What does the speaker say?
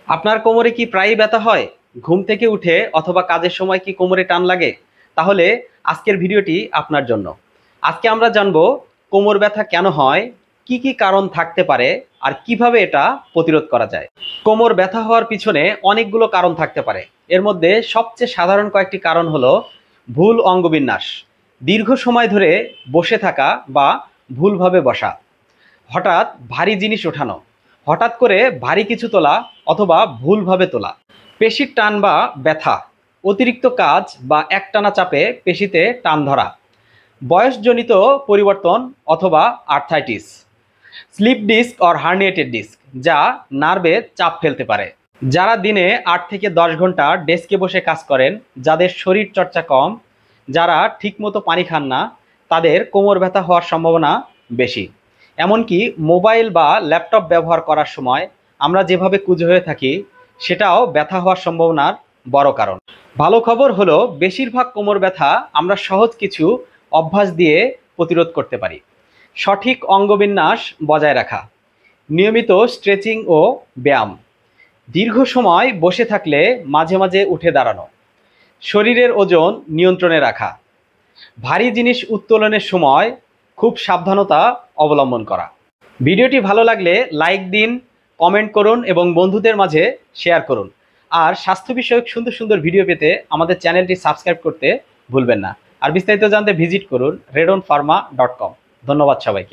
আপনার কোমরে কি প্রায়ই ব্যথা হয়? ঘুম থেকে উঠে অথবা কাজের সময় কি কোমরে টান লাগে? তাহলে আজকের ভিডিওটি আপনার জন্য। আজকে আমরা জানবো কোমর ব্যথা কেন হয়, কি কি কারণ থাকতে পারে, আর কিভাবে এটা প্রতিরোধ করা যায়। কোমর ব্যথা হওয়ার পিছনে অনেকগুলো কারণ থাকতে পারে। এর মধ্যে সবচেয়ে সাধারণ কয়েকটি কারণ হলো ভুল অঙ্গবিন্যাস, দীর্ঘ সময় ধরে বসে থাকা বা ভুলভাবে বসা, হঠাৎ ভারী জিনিস ওঠানো, হঠাৎ করে ভারী কিছু তোলা অথবা ভুলভাবে তোলা, পেশির টান বা ব্যথা, অতিরিক্ত কাজ বা একটানা চাপে পেশিতে টান ধরা, বয়সজনিত পরিবর্তন অথবা arthritis, slip disc or herniated disc যা নার্ভে চাপ ফেলতে পারে। যারা দিনে 8 থেকে 10 ঘন্টা ডেস্কে বসে কাজ করেন, যাদের শরীর চর্চা কম, যারা ঠিকমতো পানি খান না, তাদের কোমর ব্যথা হওয়ার সম্ভাবনা বেশি। এমনকি মোবাইল বা ল্যাপটপ ব্যবহার করার সময় আমরা যেভাবে কুঁজো হয়ে থাকি, সেটাও ব্যথা হওয়ার সম্ভাবনার বড় কারণ। ভালো খবর হলো বেশিরভাগ কোমর ব্যথা আমরা সহজ কিছু অভ্যাস দিয়ে প্রতিরোধ করতে পারি। সঠিক অঙ্গবিন্যাস বজায় রাখা, নিয়মিত স্ট্রেচিং ও ব্যায়াম, দীর্ঘ সময় বসে থাকলে মাঝে মাঝে উঠে দাঁড়ানো, শরীরের ওজন নিয়ন্ত্রণে রাখা, ভারী জিনিস উত্তোলনের সময় খুব সাবধানতা অবলম্বন করা। ভিডিওটি ভালো লাগলে লাইক দিন, কমেন্ট করুন এবং বন্ধুদের মাঝে শেয়ার করুন। আর স্বাস্থ্য বিষয়ক সুন্দর সুন্দর ভিডিও পেতে আমাদের চ্যানেলটি সাবস্ক্রাইব করতে ভুলবেন না। আর বিস্তারিত জানতে ভিজিট করুন redonpharma.com। ধন্যবাদ সবাইকে।